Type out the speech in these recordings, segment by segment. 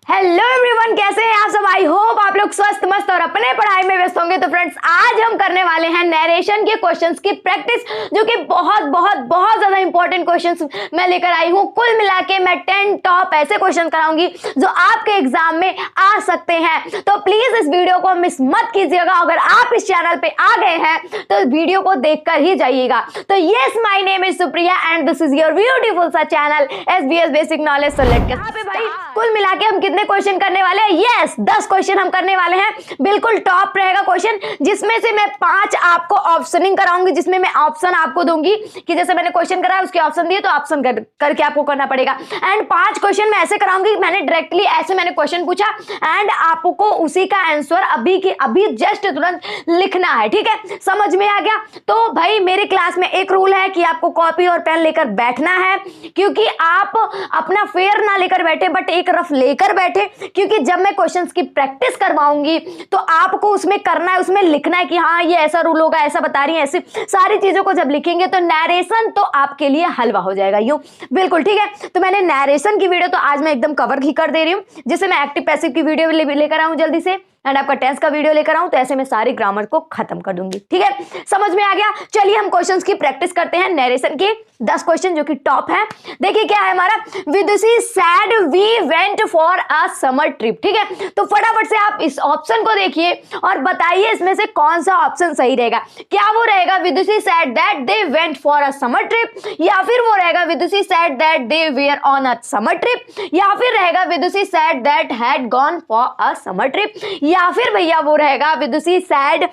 Hello everyone, कैसे हैं आप सब। आई होप आप लोग स्वस्थ मस्त और अपने पढ़ाई में व्यस्त होंगे। तो फ्रेंड्स, आज हम करने वाले हैं नरेशन के क्वेश्चंस की प्रैक्टिस, जो कि बहुत बहुत बहुत ज्यादा इंपॉर्टेंट क्वेश्चंस मैं लेकर आई हूं। कुल मिला के मैं 10 टॉप ऐसे क्वेश्चन कराऊंगी जो आपके एग्जाम में आ सकते हैं। तो प्लीज इस वीडियो को मिस मत कीजिएगा। अगर आप इस चैनल पे आ गए हैं तो वीडियो को देखकर ही जाइएगा। तो yes, my name is Supriya and this is your beautiful सा channel SBS basic knowledge. So let's get started. भाई कुल मिला के हम कितने क्वेश्चन करने वाले हैं? यस, 10 क्वेश्चन हम करने वाले हैं। बिल्कुल टॉप रहेगा क्वेश्चन, जिसमें से मैं 5 आपको ऑप्शनिंग कराऊंगी, जिसमें मैं ऑप्शन आपको दूंगी कि जैसे मैंने क्वेश्चन कराया उसके ऑप्शन दिए तो ऑप्शन करके आपको करना पड़ेगा। एंड 5 क्वेश्चन मैं ऐसे कराऊंगी, मैंने डायरेक्टली ऐसे मैंने क्वेश्चन पूछा एंड आपको उसी का आंसर अभी की अभी जस्ट तुरंत लिखना है। ठीक है, समझ में आ गया? तो भाई मेरे क्लास में एक रूल है कि आपको कॉपी और पेन लेकर बैठना है, क्योंकि आप अपना फेयर ना लेकर बैठे बट एक रफ लेकर बैठे, क्योंकि जब मैं क्वेश्चंस की प्रैक्टिस करवाऊंगी तो आपको उसमें करना है, उसमें लिखना है कि हाँ ये ऐसा रूल होगा, ऐसा बता रही है। ऐसी सारी चीजों को जब लिखेंगे तो नरेशन तो आपके लिए हलवा हो जाएगा यूं। बिल्कुल ठीक है। तो मैंने नरेशन की वीडियो तो आज मैं एकदम कवर ही कर दे रही हूँ, जिससे मैं एक्टिव पैसिव की वीडियो लेकर आऊं जल्दी से, एंड आपका टेंस का वीडियो लेकर आऊं, तो ऐसे में सारी ग्रामर को खत्म कर दूंगी। ठीक है, समझ में आ गया? चलिए हम क्वेश्चंस की प्रैक्टिस करते हैं। नरेशन के 10 क्वेश्चन जो कि टॉप है। देखिए क्या है हमारा। Vidushi said we went for a summer trip. ठीक है, तो फटाफट से आप इस ऑप्शन को देखिए और बताइए इसमें से कौन सा ऑप्शन सही रहेगा। क्या वो रहेगा Vidushi said that they went for a summer trip, या फिर वो रहेगा Vidushi said that they were on a summer trip, या फिर रहेगा Vidushi said that had gone for a summer trip, या फिर भैया वो रहेगा Vidushi said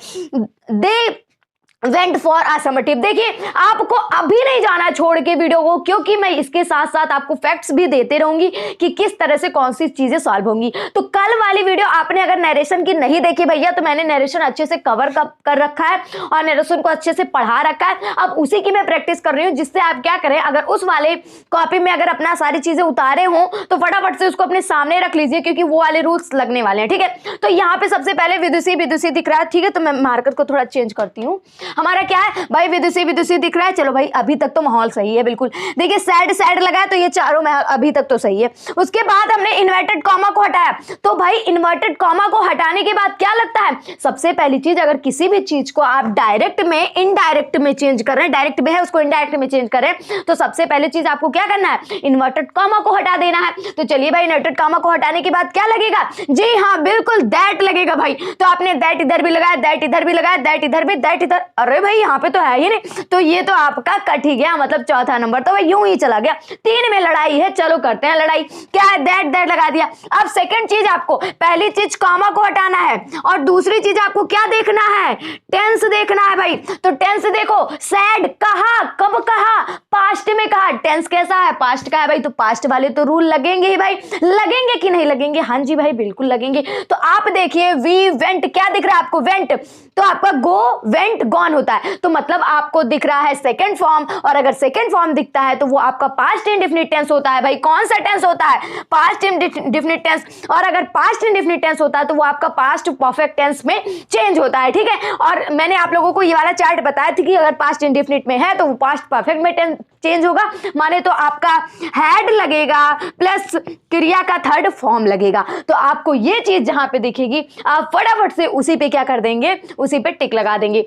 they went for a summer trip. देखिए आपको अभी नहीं जाना छोड़ के वीडियो को, क्योंकि मैं इसके साथ साथ आपको फैक्ट्स भी देते रहूंगी कि किस तरह से कौन सी चीजें सॉल्व होंगी। तो कल वाली वीडियो आपने अगर नरेशन की नहीं देखी भैया, तो मैंने नरेशन अच्छे से कवर कर रखा है और नरेशन को अच्छे से पढ़ा रखा है। अब उसी की मैं प्रैक्टिस कर रही हूँ, जिससे आप क्या करें, अगर उस वाले कॉपी में अगर अपना सारी चीजें उतारे हों तो फटाफट से उसको अपने सामने रख लीजिए, क्योंकि वो वाले रूल्स लगने वाले हैं। ठीक है, तो यहाँ पे सबसे पहले विदुषी विदुषी दिख रहा है। ठीक है, तो मैं मार्कर को थोड़ा चेंज करती हूँ। हमारा क्या है भाई, विदुषी विदुषी दिख रहा है। चलो भाई अभी तक तो माहौल सही है। बिल्कुल देखिए सैड सैड लगा है, तो ये चारों में अभी तक तो सही है। उसके बाद हमने इन्वर्टेड कॉमा को हटाया। तो भाई इन्वर्टेड कॉमा को हटाने के बाद क्या लगता है, सबसे पहली चीज, अगर किसी भी चीज को आप डायरेक्ट में इनडायरेक्ट में चेंज कर रहे हैं, डायरेक्ट में है उसको इनडायरेक्ट में चेंज कर रहे हैं, तो सबसे पहली चीज आपको क्या करना है, इन्वर्टेड कॉमा को हटा देना है। तो चलिए भाई, इन्वर्टेड कॉमा को हटाने के बाद क्या लगेगा, जी हाँ बिल्कुल दैट लगेगा भाई। तो आपने दैट इधर भी लगाया, दैट इधर भी लगाया, दैट इधर भी, दैट इधर, अरे भाई यहाँ पे तो है ही नहीं, तो ये तो आपका कट ही गया, मतलब चौथा नंबर तो भाई यूं ही चला गया। 3 में लड़ाई है, चलो करते हैं लड़ाई। क्या है, दैट दैट लगा दिया। अब सेकंड चीज, आपको पहली चीज कॉमा को हटाना है और दूसरी चीज आपको क्या देखना है, टेंस देखना है भाई। तो टेंस देखो, सैड कहा, कब कहा, पास्ट में कहा। टेंस कैसा है, पास्ट का है भाई, तो पास्ट वाले तो रूल लगेंगे ही भाई। लगेंगे कि नहीं लगेंगे? हाँ जी भाई बिल्कुल लगेंगे। तो आप देखिए वी वेंट, क्या दिख रहा है आपको, वेंट, तो आपका गो वेंट गॉन होता है, तो मतलब आपको दिख रहा है सेकंड फॉर्म, और अगर सेकंड फॉर्म दिखता है तो वो आपका पास्ट इंडेफिनिट टेंस होता है भाई। कौन सा टेंस होता है, पास्ट इंडेफिनिट टेंस। और अगर पास्ट इंडेफिनिट टेंस होता है तो वो आपका पास्ट परफेक्ट टेंस में चेंज होता है। ठीक है, और मैंने आप लोगों को ये वाला चार्ट बताया था कि अगर पास्ट इंडेफिनिट में है तो वो पास्ट परफेक्ट में चेंज होगा, माने तो आपका हैड लगेगा प्लस क्रिया का थर्ड फॉर्म लगेगा। तो आपको ये चीज जहां पे दिखेगी, आप फटाफट से उसी पे क्या कर देंगे, उसी पे टिक लगा देंगे।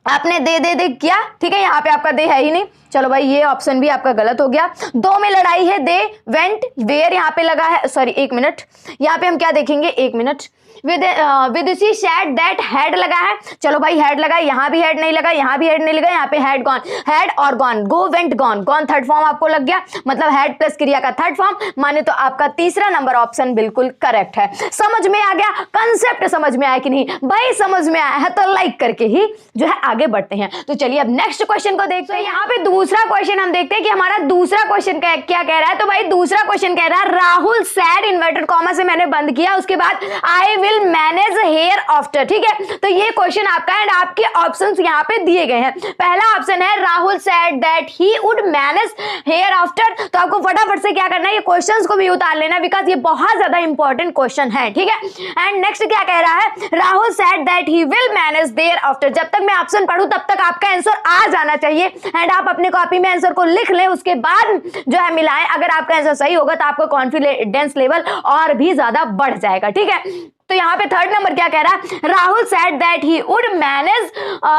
आपने दे किया, ठीक है, यहाँ पे आपका दे है ही नहीं। चलो भाई ये ऑप्शन भी आपका गलत हो गया। 2 में लड़ाई है, दे वेंट वेयर यहाँ पे लगा है, सॉरी 1 मिनट, यहाँ पे हम क्या देखेंगे, 1 minute. Vidushi said that had लगा है, चलो भाई हैड लगा, यहाँ भी हैड नहीं लगा, यहाँ भी हैड नहीं लगा, यहाँ पे हैड गॉन, हैड और gone, go went gone, gone third form आपको लग गया, मतलब हैड प्लस क्रिया का थर्ड फॉर्म, माने तो आपका तीसरा नंबर ऑप्शन बिल्कुल करेक्ट है। समझ में आ गया, कंसेप्ट समझ में आया कि नहीं भाई? समझ में आया है तो लाइक करके ही जो है आगे बढ़ते हैं। तो चलिए अब नेक्स्ट क्वेश्चन को देखते हैं। यहाँ पे दूसरा क्वेश्चन हम देखते हैं कि हमारा दूसरा क्वेश्चन क्या कह रहा है। तो भाई दूसरा क्वेश्चन कह रहा है, राहुल सैड, इन्वर्टेड कॉमा से मैंने बंद किया, उसके बाद I will manage hereafter. ठीक है, तो ये क्वेश्चन आपका है, आपके ऑप्शंस यहाँ पे दिए गए हैं। पहला ऑप्शन है Rahul said that he would manage hereafter, तो आपको फटाफट से क्या करना है, ये क्वेश्चंस को भी उतार लेना, बिकॉज ये बहुत ज्यादा इंपॉर्टेंट क्वेश्चन है। ठीक है, एंड नेक्स्ट क्या कह रहा है, Rahul said that he will manage there after. जब तक मैं ऑप्शन ऑप्शन पढ़ूं तब तक आपका आंसर आ जाना चाहिए। एंड आप अपने कॉपी में आंसर को लिख लें, उसके बाद जो है मिलाएं। अगर आपका आंसर सही होगा तो आपका कॉन्फिडेंस लेवल और भी ज्यादा बढ़ जाएगा, ठीक है। तो यहाँ पे थर्ड नंबर क्या कह रहा है, Rahul said that he would manage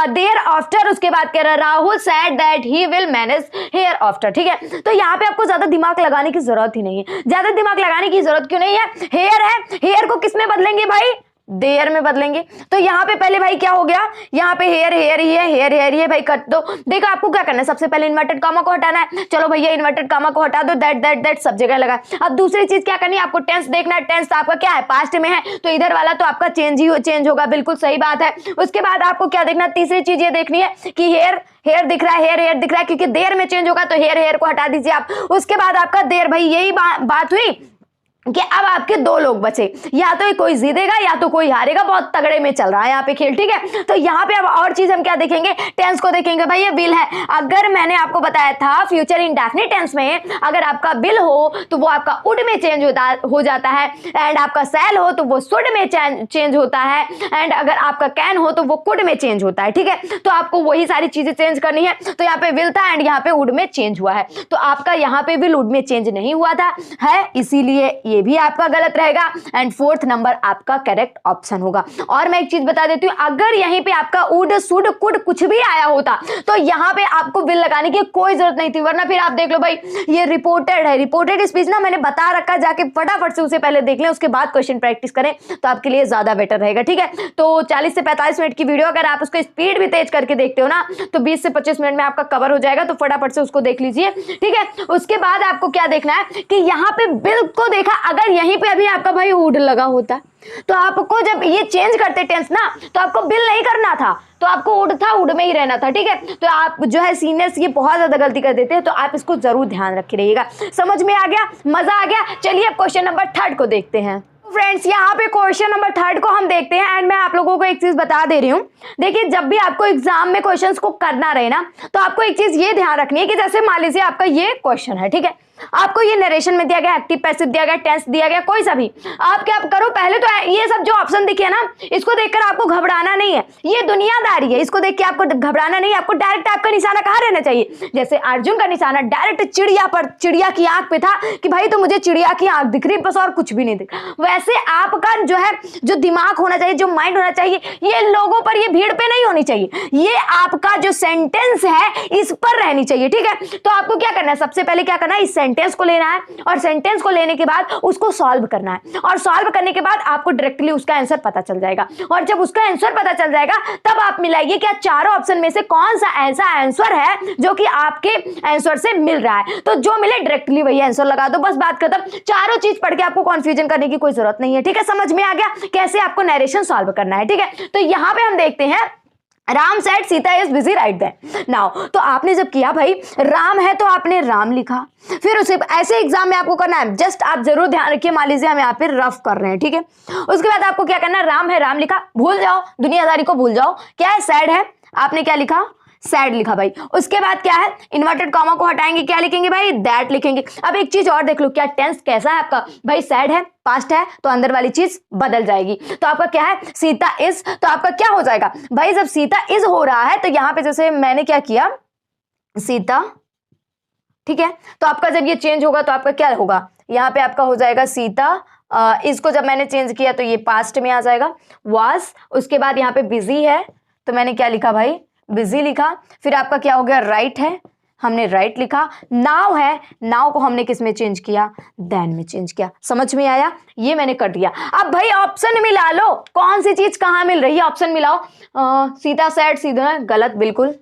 thereafter, उसके बाद कह रहा है Rahul said that he will manage hereafter, ठीक है। तो यहाँ पे आपको ज्यादा दिमाग लगाने की जरूरत ही नहीं है। ज्यादा दिमाग लगाने की जरूरत क्यों नहीं है, हेयर है, हेयर को किस में बदलेंगे भाई, देयर में बदलेंगे। तो यहाँ पे पहले भाई क्या हो गया, यहाँ पे हेयर हेयर ही है, हेयर हेयर ही है भाई, कट दो। देखो आपको क्या करना है, सबसे पहले इन्वर्टेड कामा को हटाना है। चलो भैया इन्वर्टेड कामा को हटा दो, दैट सब जगह लगा। अब दूसरी चीज क्या करनी है, आपको टेंस देखना है। टेंस तो आपका क्या है, पास्ट में है, तो इधर वाला तो आपका चेंज होगा, बिल्कुल सही बात है। उसके बाद आपको क्या देखना, तीसरी चीज ये देखनी है कि हेयर दिख रहा है, हेयर दिख रहा है, क्योंकि देर में चेंज होगा, तो हेयर को हटा दीजिए आप। उसके बाद आपका देर, भाई यही बात हुई कि अब आपके दो लोग बचे, या तो कोई जीतेगा या तो कोई हारेगा। बहुत तगड़े में चल रहा है यहाँ पे खेल, ठीक है। तो यहाँ पे अब और चीज हम क्या देखेंगे, टेंस को देखेंगे। भाई ये विल है, अगर मैंने आपको बताया था फ्यूचर इंडेफिनिट टेंस में अगर आपका विल हो तो वो आपका वुड में चेंज हो जाता है, एंड आपका शैल हो तो वो शुड में चेंज होता है, एंड अगर आपका कैन हो तो वो कुड में चेंज होता है, ठीक है। तो आपको वही सारी चीजें चेंज करनी है। तो यहाँ पे विल था एंड यहाँ पे वुड में चेंज हुआ है, तो आपका यहाँ पे विल वुड में चेंज नहीं हुआ था है, इसीलिए ये भी आपका गलत रहेगा। एंड फोर्थ नंबर आपका करेक्ट ऑप्शन होगा। और मैं एक चीज बता देती हूं, अगर यहीं पे आपका वुड शुड कुड कुछ भी आया होता तो यहाँ पे आपको विल लगाने की कोई जरूरत नहीं थी, वरना फिर आप देख लो भाई ये रिपोर्टेड है, रिपोर्टेड स्पीच ना मैंने बता रखा, जाके फटाफट से उसे पहले देख लें, उसके बाद क्वेश्चन प्रैक्टिस करें तो आपके लिए ज्यादा बेटर रहेगा, ठीक है। तो 40 से 45 मिनट की वीडियो अगर आप उसको स्पीड भी तेज करके देखते हो ना तो 20 से 25 मिनट में आपका कवर हो जाएगा, तो फटाफट से उसको देख लीजिए, ठीक है। उसके बाद आपको क्या देखना है कि यहाँ पे बिल को देखा, अगर यहीं पे अभी आपका भाई वुड लगा होता तो आपको जब ये चेंज करते टेंस ना तो आपको बिल नहीं करना था, तो आपको वुड था, वुड में ही रहना था, ठीक है। तो आप जो है सीनियर्स ये बहुत ज्यादा गलती कर देते हैं, तो आप इसको जरूर ध्यान रखे रहिएगा। समझ में आ गया, मजा आ गया। चलिए अब क्वेश्चन नंबर 3 को देखते हैं। फ्रेंड्स यहाँ पे क्वेश्चन नंबर 3 को हम देखते हैं। एंड मैं आप लोगों को एक चीज बता दे रही हूँ, देखिए जब भी आपको एग्जाम में क्वेश्चंस को करना रहे ना तो आपको एक चीज ये ध्यान रखनी है कि जैसे मान लीजिए आपका ये क्वेश्चन है, ठीक है, आपको ये नरेशन में दिया गया, एक्टिव पैसिव दिया गया, टेंस दिया गया, कोई सा भी आप क्या करो, पहले तो ये सब जो ऑप्शन दिखे ना इसको देखकर आपको घबराना नहीं है, ये दुनियादारी है, इसको देख के आपको घबराना नहीं है। आपको डायरेक्ट आपका निशाना कहाँ रहना चाहिए, जैसे अर्जुन का निशाना डायरेक्ट चिड़िया पर, चिड़िया की आंख पे था कि भाई तो मुझे चिड़िया की आंख दिख रही बस और कुछ भी नहीं दिख रहा। वैसे आपका जो है जो दिमाग होना चाहिए, जो माइंड होना चाहिए, ये लोगों पर, ये भीड़ पे नहीं होनी चाहिए, ये आपका जो सेंटेंस है इस पर रहनी चाहिए, ठीक है। तो आपको क्या करना है, सबसे पहले क्या करना है, इस सेंटेंस को लेना है और सेंटेंस को लेने के बाद उसको सॉल्व करना है, और सॉल्व करने के बाद आपको डायरेक्टली उसका आंसर पता चल जाएगा। और जब उसका आंसर पता चल जाएगा तब आप मिलाइए क्या चारों ऑप्शन में से कौन सा ऐसा आंसर है जो कि आपके आंसर से मिल रहा है, तो जो मिले डायरेक्टली वही आंसर लगा दो, बस बात खत्म। चारों चीज पढ़ के आपको कंफ्यूजन करने की कोई जरूरत नहीं है, ठीक है। समझ में आ गया कैसे आपको नरेशन सॉल्व करना है, ठीक है। तो यहां पे हम देखते हैं Ram said Sita is busy right then now. तो आपने जब किया भाई राम है तो आपने राम लिखा, फिर उसे ऐसे एग्जाम में आपको करना है, जस्ट आप जरूर ध्यान रखिए, मान लीजिए हम यहाँ पे रफ कर रहे हैं, ठीक है। उसके बाद आपको क्या करना है, राम है राम लिखा, भूल जाओ दुनियादारी को, भूल जाओ। क्या है, सैड है, आपने क्या लिखा, सैड लिखा भाई। उसके बाद क्या है, इन्वर्टेड कॉमा को हटाएंगे, क्या लिखेंगे भाई, दैट लिखेंगे। अब एक चीज और देख लो, क्या टेंस कैसा है आपका, भाई सैड है, पास्ट है, तो अंदर वाली चीज बदल जाएगी। तो आपका क्या है, सीता इज, तो आपका क्या हो जाएगा भाई, जब सीता इज हो रहा है तो यहां पे जैसे मैंने क्या किया, सीता, ठीक है। तो आपका जब ये चेंज होगा तो आपका क्या होगा, यहाँ पे आपका हो जाएगा सीता, इसको जब मैंने चेंज किया तो ये पास्ट में आ जाएगा, वाज। उसके बाद यहाँ पे बिजी है तो मैंने क्या लिखा भाई, बिजी लिखा। फिर आपका क्या हो गया, राइट है, हमने राइट लिखा। नाउ है, नाउ को हमने किस में चेंज किया, देन में चेंज किया। समझ में आया, ये मैंने कर दिया। अब भाई ऑप्शन मिला लो, कौन सी चीज कहाँ मिल रही है, ऑप्शन मिलाओ। सीता सैड, सीधा गलत बिल्कुल,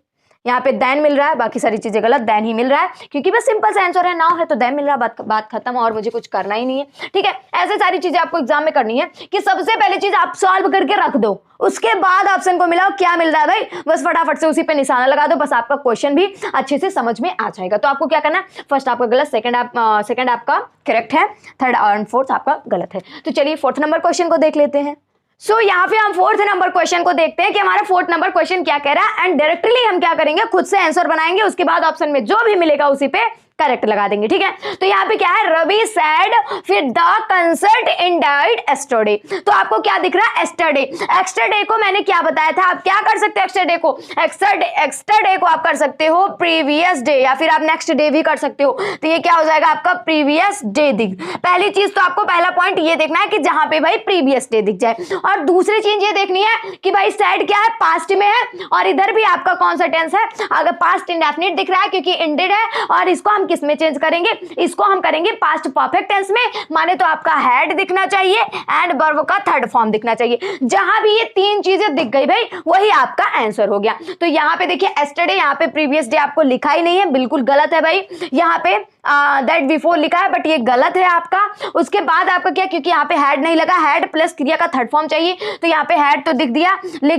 यहाँ पे देन मिल रहा है, बाकी सारी चीजें गलत, देन ही मिल रहा है क्योंकि बस सिंपल सा आंसर है, नाउ है तो देन मिल रहा है, बात खत्म, और मुझे कुछ करना ही नहीं है, ठीक है। ऐसे सारी चीजें आपको एग्जाम में करनी है कि सबसे पहले चीज आप सॉल्व करके रख दो, उसके बाद ऑप्शन को मिलाओ क्या मिल रहा है भाई, बस फटाफट से उसी पे निशाना लगा दो, बस आपका क्वेश्चन भी अच्छे से समझ में आ जाएगा। तो आपको क्या करना है, फर्स्ट आपका गलत, सेकंड आपका करेक्ट है, थर्ड और फोर्थ आपका गलत है। तो चलिए 4th नंबर क्वेश्चन को देख लेते हैं। सो यहाँ पे हम 4th नंबर क्वेश्चन को देखते हैं कि हमारा 4th नंबर क्वेश्चन क्या कह रहा है, एंड डायरेक्टली हम क्या करेंगे, खुद से आंसर बनाएंगे, उसके बाद ऑप्शन में जो भी मिलेगा उसी पे करेक्ट लगा देंगे, ठीक है। तो यहाँ पे क्या है, रवि सैड फिर द कंसर्ट इंडाइड एस्टरडे, तो आपको क्या दिख रहा है, एस्टरडे। एक्स्टरडे को मैंने क्या बताया था, आप क्या कर सकते हो एक्स्टरडे को, एक्स्टरडे को आप कर सकते हो प्रीवियस डे, या फिर आप नेक्स्ट डे भी कर सकते हो। तो ये क्या हो जाएगा आपका प्रीवियस डे दिख। पहली चीज तो आपको पहला पॉइंट ये देखना है कि जहां पे भाई प्रीवियस डे दिख जाए, और दूसरी चीज ये देखनी है कि भाई सैड क्या है, पास्ट में है, और इधर भी आपका कौन सा टेंस है, अगर पास्ट इंडेफिनिट दिख रहा है क्योंकि एंडेड है, और इसको हम किस में चेंज करेंगे, इसको हम करेंगे पास्ट परफेक्ट टेंस में, माने तो आपका हैड दिखना चाहिए एंड वर्ब का थर्ड फॉर्म दिखना चाहिए। जहां भी ये तीन चीजें दिख गई भाई वही आपका आंसर हो गया। तो यहाँ पे देखिए एस्टरडे, यहाँ पे प्रीवियस डे आपको लिखा ही नहीं है, बिल्कुल गलत है भाई। यहाँ पे दैट बिफोर लिखा है बट ये गलत है आपका। उसके बाद आपका क्या, क्योंकि यहाँ पे हैड नहीं लगा, हैड प्लस क्रिया का थर्ड फॉर्म चाहिए, तो यहाँ पे हैड तो लिख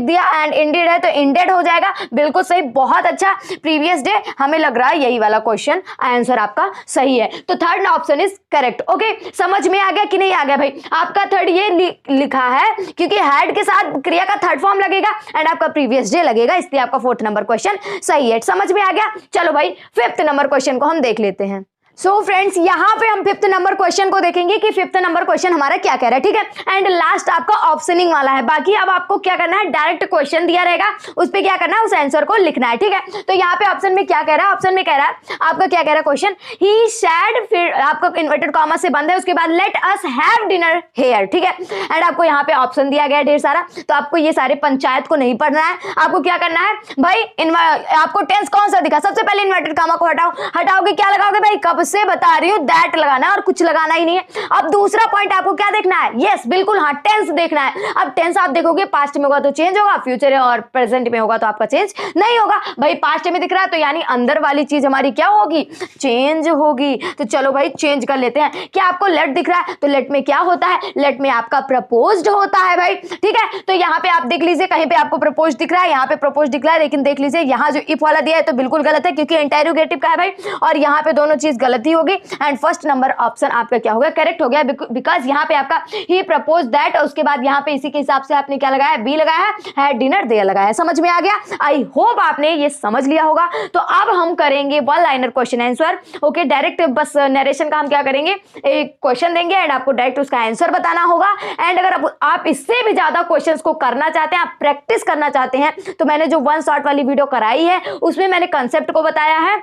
दिया एंड इंडेड है तो इंडेड हो जाएगा, बिल्कुल सही, बहुत अच्छा। प्रीवियस डे हमें लग रहा है यही वाला क्वेश्चन आंसर आपका सही है, तो third option is correct. Okay, समझ में आ गया कि नहीं आ गया भाई, आपका थर्ड ये लिखा है क्योंकि हैड के साथ क्रिया का थर्ड फॉर्म लगेगा एंड आपका प्रीवियस डे लगेगा, इसलिए आपका फोर्थ नंबर क्वेश्चन सही है। समझ में आ गया, चलो भाई फिफ्थ नंबर क्वेश्चन को हम देख लेते हैं। सो फ्रेंड्स यहाँ पे हम फिफ्थ नंबर क्वेश्चन को देखेंगे कि फिफ्थ नंबर क्वेश्चन हमारा क्या कह रहा है, ठीक है। एंड लास्ट आपका ऑप्शनिंग वाला है, बाकी अब आपको क्या करना है, डायरेक्ट क्वेश्चन दिया रहेगा, उस पे क्या करना है, उस आंसर को लिखना है, ठीक है। तो यहाँ पे ऑप्शन में क्या कह रहा है, ऑप्शन में कह रहा है आपका क्या कह रहा है क्वेश्चन, ही सैड, फिर आपका इन्वर्टेड कॉमा से बंद है, उसके बाद let us have dinner here, ठीक है। एंड आपको यहाँ पे ऑप्शन दिया गया ढेर सारा, तो आपको ये सारे पंचायत को नहीं पढ़ना है, आपको क्या करना है भाई, आपको टेंस कौन सा दिखा, सबसे पहले इन्वर्टेड कॉमा को हटाओगे, क्या लगाओगे भाई, कब से बता रही हूँ दैट लगाना है और कुछ लगाना ही नहीं है। अब दूसरा पॉइंट आपको क्या देखना है, यस बिल्कुल हाँ, टेंस देखना है। अब टेंस आप देखोगे पास्ट में होगा तो चेंज होगा, फ्यूचर और प्रेजेंट में होगा तो आपका चेंज नहीं होगा। भाई पास्ट में दिख रहा है तो यानी अंदर वाली चीज हमारी क्या होगी, चेंज होगी। तो चलो भाई चेंज कर लेते हैं। क्या आपको लेट दिख रहा है, तो लेट में क्या होता है, लेट में आपका प्रपोज्ड होता है भाई, ठीक है। तो यहाँ पे आप देख लीजिए, कहीं पे आपको प्रपोज दिख रहा है, यहाँ पे प्रपोज दिख रहा है, लेकिन देख लीजिए यहाँ जो इफ वाला दिया है तो बिल्कुल गलत है क्योंकि इंटेरोगेटिव का है भाई, और यहाँ पे दोनों चीज गलत ही होगी। एंड फर्स्ट नंबर ऑप्शन आपका क्या होगा, करेक्ट हो गया, बिकॉज यहाँ पे आपका ही प्रपोज दैट, और उसके बाद यहाँ पे इसी के हिसाब से आपने क्या लगाया, बी लगाया है, डिनर दे लगाया है। समझ में आ गया, आई होप आपने ये समझ लिया होगा। तो अब हम करेंगे one liner question answer. Okay, direct बस नरेशन का हम क्या करेंगे, एक क्वेश्चन देंगे एंड आपको डायरेक्ट उसका आंसर बताना होगा। एंड अगर आप इससे भी ज्यादा क्वेश्चंस को करना चाहते हैं, आप प्रैक्टिस करना चाहते हैं, तो मैंने जो वन शॉट वाली वीडियो कराई है उसमें मैंने कंसेप्ट को बताया है,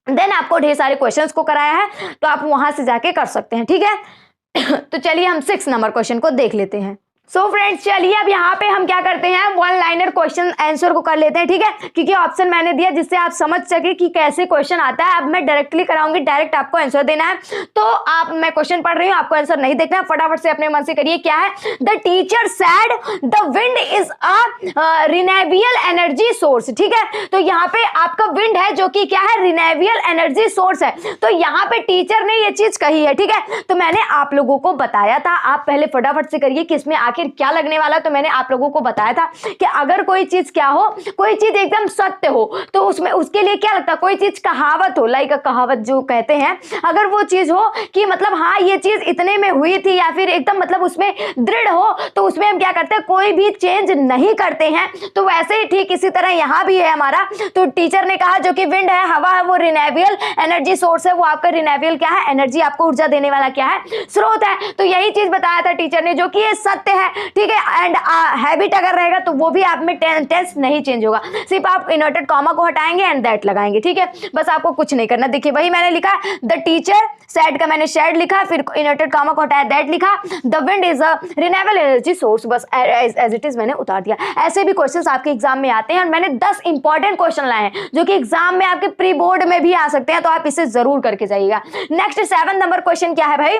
देन आपको ढेर सारे क्वेश्चंस को कराया है, तो आप वहां से जाके कर सकते हैं, ठीक है। तो चलिए हम 6 नंबर क्वेश्चन को देख लेते हैं। सो फ्रेंड्स चलिए अब यहाँ पे हम क्या करते हैं, वन लाइनर क्वेश्चन आंसर को कर लेते हैं, ठीक है, क्योंकि ऑप्शन मैंने दिया जिससे आप समझ सके कि कैसे क्वेश्चन आता है। अब मैं डायरेक्टली कराऊंगी, डायरेक्ट आपको आंसर देना है, तो आप, मैं क्वेश्चन पढ़ रही हूँ, आपको आंसर नहीं देखना, फटाफट से अपने मन से करिए। क्या है, the teacher sad the wind is a renewable energy source, ठीक है। तो यहाँ पे आपका विंड है जो कि क्या है, रिन्यूएबल एनर्जी सोर्स है, तो यहाँ पे टीचर ने ये चीज कही है, ठीक है। तो मैंने आप लोगों को बताया था, आप पहले फटाफट से करिए कि इसमें आखिर क्या लगने वाला। तो मैंने आप लोगों को बताया था कि अगर कोई चीज क्या हो, कोई चीज एकदम सत्य हो, तो उसमें उसके लिए क्या लगता है, कोई चीज कहावत हो, लाइक कहावत जो कहते हैं, अगर वो चीज हो कि मतलब हाँ ये चीज इतने में हुई थी, या फिर एकदम मतलब उसमें दृढ़ हो, तो उसमें हम क्या करते हैं, कोई भी चेंज नहीं करते हैं। तो वैसे ही ठीक इसी तरह यहाँ भी है हमारा। तो टीचर ने कहा जो कि विंड है, हवा है, वो रिन्यूएबल एनर्जी सोर्स है, वो आपका रिन्यूएबल क्या है, एनर्जी, आपको ऊर्जा देने वाला क्या है, स्रोत है। तो यही चीज बताया था टीचर ने, जो कि ये सत्य है, ठीक है। एंड हैबिट अगर रहेगा तो वो भी आप में टेंस नहीं चेंज होगा, सिर्फ आप इन्वर्टेड कॉमा को हटाएंगे एंड दैट लगाएंगे, ठीक है। बस आपको कुछ नहीं करना। देखिए वही मैंने लिखा, द टीचर सैड का मैंने सैड लिखा, फिर इन्वर्टेड कॉमा को हटाया, दैट लिखा, the wind is a renewable energy source, बस एज इट इज मैंने उतार दिया। ऐसे भी क्वेश्चंस आपके एग्जाम में आते हैं, और मैंने 10 इंपॉर्टेंट क्वेश्चन लाए हैं जो कि एग्जाम में आपके प्री बोर्ड में भी आ सकते हैं, तो आप इसे जरूर करके जाइएगा। नेक्स्ट 7 नंबर क्वेश्चन क्या है भाई,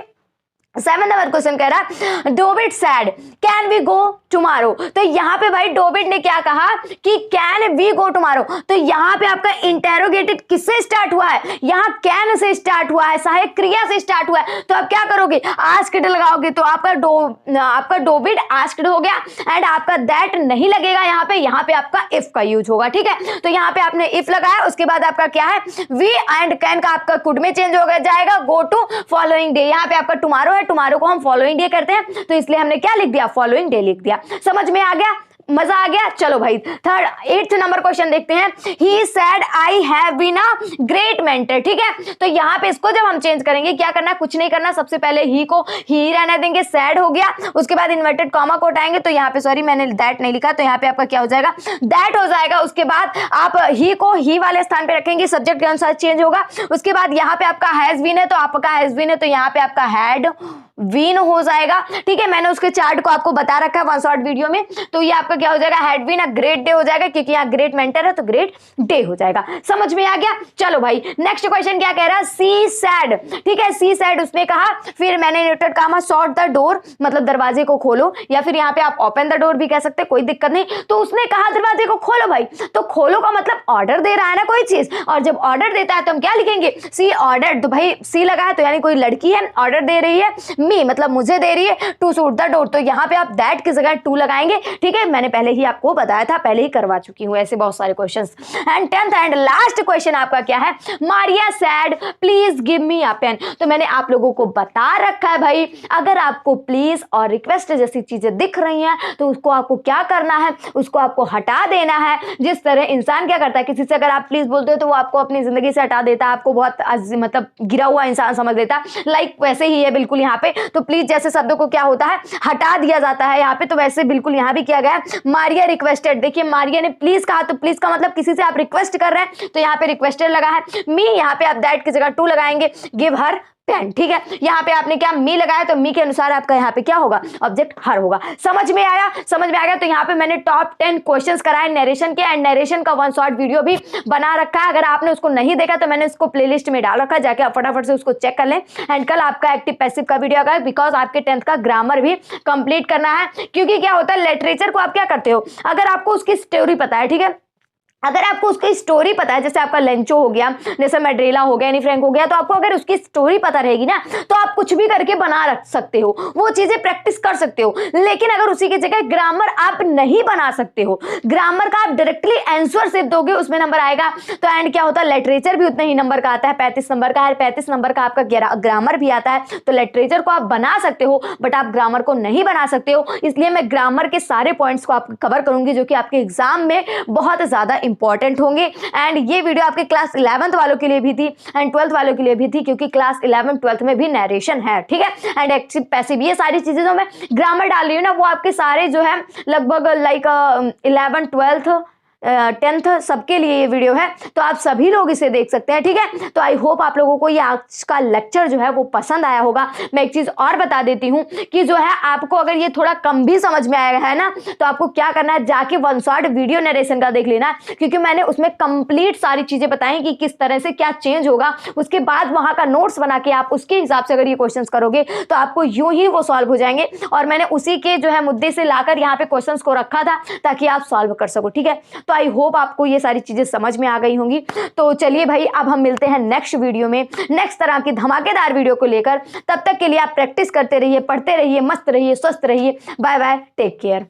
7 नंबर क्वेश्चन कह रहा, डोबिट said can we go tomorrow. तो यहाँ पे भाई डोबिट ने क्या कहा कि कैन वी गो टुमारो, तो यहाँ पे आपका इंटेरोगेटिव किससे स्टार्ट हुआ है, यहाँ कैन से स्टार्ट हुआ है, सहायक क्रिया से स्टार्ट हुआ है। तो आप क्या करोगे, आस्क्ड लगाओगे, तो आपका डोबिट आस्क्ड हो गया, एंड आपका दैट नहीं लगेगा यहाँ पे आपका इफ का यूज होगा, ठीक है। तो यहाँ पे आपने इफ लगाया, उसके बाद आपका क्या है, वी एंड कैन का आपका कुड में चेंज हो जाएगा, गो टू फॉलोइंग डे। यहाँ पे आपका टुमारो है, टुमारो को हम फॉलोइंग डे करते हैं, तो इसलिए हमने क्या लिख दिया, फॉलोइंग डे लिख दिया। समझ में आ गया, मजा आ गया। चलो भाई 8th नंबर क्वेश्चन देखते हैं। He said I have been a great mentor. ठीक है, तो यहाँ पे इसको जब हम चेंज करेंगे क्या करना, कुछ नहीं करना, सबसे पहले ही को ही रहने देंगे, सैड हो गया, उसके बाद इन्वर्टेड कॉमा कोट आएंगे, तो यहाँ पे सॉरी मैंने दैट नहीं लिखा, तो यहाँ पे आपका क्या हो जाएगा, दैट हो जाएगा। उसके बाद आप ही को ही वाले स्थान पे रखेंगे, सब्जेक्ट के अनुसार चेंज होगा। उसके बाद यहाँ पे आपका हैज बीन है, तो आपका हैज बीन है, तो यहाँ पे आपका हैड बीन हो जाएगा। ठीक है, मैंने उसके चार्ट को आपको बता रखा है वन शॉर्ट वीडियो में, तो ये आपका क्या हो जाएगा, had been a great day हो जाएगा, क्योंकि यहाँ ग्रेट मेंटर है तो ग्रेट डे हो जाएगा। समझ में आ गया। चलो भाई नेक्स्ट क्वेश्चन क्या कह रहा है, सी सैड। ठीक है, सी सैड उसने कहा, फिर मैंने inverted comma shot the door, मतलब दरवाजे को खोलो, या फिर यहाँ पे आप ओपन द डोर भी कह सकते, कोई दिक्कत नहीं। तो उसने कहा दरवाजे को खोलो भाई, तो खोलो का मतलब ऑर्डर दे रहा है ना कोई चीज, और जब ऑर्डर देता है तो हम क्या लिखेंगे, सी ऑर्डर। तो भाई सी लगा है तो यानी कोई लड़की है, ऑर्डर दे रही है, मी मतलब मुझे दे रही है, टू शूट द डोर, तो यहाँ पे आप दैट की जगह टू लगाएंगे। ठीक है, मैंने पहले ही आपको बताया था, पहले ही करवा चुकी हूँ ऐसे बहुत सारे questions. And 10th and last question आपका क्या है, Maria said please give me a pen. तो मैंने आप लोगों को बता रखा है भाई, अगर आपको प्लीज और रिक्वेस्ट जैसी चीजें दिख रही हैं तो उसको आपको क्या करना है, उसको आपको हटा देना है। जिस तरह इंसान क्या करता है, किसी से अगर आप प्लीज बोलते हो तो वो आपको अपनी जिंदगी से हटा देता है, आपको बहुत मतलब गिरा हुआ इंसान समझ लेता है। लाइक वैसे ही है बिल्कुल यहाँ पे, तो प्लीज जैसे शब्दों को क्या होता है, हटा दिया जाता है यहाँ पे, तो वैसे बिल्कुल यहाँ भी किया गया है। मारिया रिक्वेस्टेड, देखिए मारिया ने प्लीज कहा, तो प्लीज का मतलब किसी से आप रिक्वेस्ट कर रहे हैं, तो यहाँ पे रिक्वेस्टेड लगा है। मी यहाँ पे आप दैट की जगह टू लगाएंगे, गिव हर पेन। ठीक है, यहाँ पे आपने क्या मी लगाया, तो मी के अनुसार आपका यहाँ पे क्या होगा, ऑब्जेक्ट हर होगा। समझ में आया, समझ में आ गया। तो यहाँ पे मैंने टॉप 10 क्वेश्चंस कराए नरेशन के, एंड नरेशन का वन शॉर्ट वीडियो भी बना रखा है। अगर आपने उसको नहीं देखा तो मैंने उसको प्लेलिस्ट में डाल रखा है, जाके आप फटाफट से उसको चेक कर लें। एंड कल आपका एक्टिव पैसिव का वीडियो आएगा, बिकॉज आपके 10th का ग्रामर भी कंप्लीट करना है। क्योंकि क्या होता है, लिटरेचर को आप क्या करते हो, अगर आपको उसकी स्टोरी पता है, ठीक है, अगर आपको उसकी स्टोरी पता है, जैसे आपका लेंचो हो गया, जैसे मैड्रेला हो गया, एनी फ्रैंक हो गया, तो आपको अगर उसकी स्टोरी पता रहेगी ना, तो आप कुछ भी करके बना रख सकते हो, वो चीजें प्रैक्टिस कर सकते हो। लेकिन अगर उसी की जगह ग्रामर आप नहीं बना सकते हो, ग्रामर का आप डायरेक्टली आंसर सिर्फ दोगे, उसमें नंबर आएगा। तो एंड क्या होता है, लिटरेचर भी उतने ही नंबर का आता है, 35 नंबर का है, 35 नंबर का आपका ग्रामर भी आता है। तो लिटरेचर को आप बना सकते हो, बट आप ग्रामर को नहीं बना सकते हो। इसलिए मैं ग्रामर के सारे पॉइंट्स को आप कवर करूंगी, जो कि आपके एग्जाम में बहुत ज्यादा इंपॉर्टेंट होंगे। एंड ये वीडियो आपके क्लास 11th वालों के लिए भी थी एंड 12th वालों के लिए भी थी, क्योंकि क्लास 11 12th में भी नरेशन है। ठीक है, एंड एक्टिव पैसिव, ये सारी चीजें जो मैं ग्रामर डाल रही हूँ ना, वो आपके सारे जो है लगभग लाइक 11 12th 10th सबके लिए ये वीडियो है, तो आप सभी लोग इसे देख सकते हैं। ठीक है, तो आई होप आप लोगों को ये आज का लेक्चर जो है वो पसंद आया होगा। मैं एक चीज और बता देती हूँ कि जो है आपको अगर ये थोड़ा कम भी समझ में आया है ना, तो आपको क्या करना है, जाके वन शॉट वीडियो नरेशन का देख लेना, क्योंकि मैंने उसमें कंप्लीट सारी चीजें बताई कि किस तरह से क्या चेंज होगा। उसके बाद वहां का नोट्स बना के आप उसके हिसाब से अगर ये क्वेश्चन करोगे तो आपको यूं ही वो सॉल्व हो जाएंगे। और मैंने उसी के जो है मुद्दे से लाकर यहाँ पे क्वेश्चन को रखा था ताकि आप सॉल्व कर सको। ठीक है, तो आई होप आपको ये सारी चीजें समझ में आ गई होंगी। तो चलिए भाई, अब हम मिलते हैं नेक्स्ट वीडियो में, नेक्स्ट तरह की धमाकेदार वीडियो को लेकर। तब तक के लिए आप प्रैक्टिस करते रहिए, पढ़ते रहिए, मस्त रहिए, स्वस्थ रहिए। Bye bye, take care.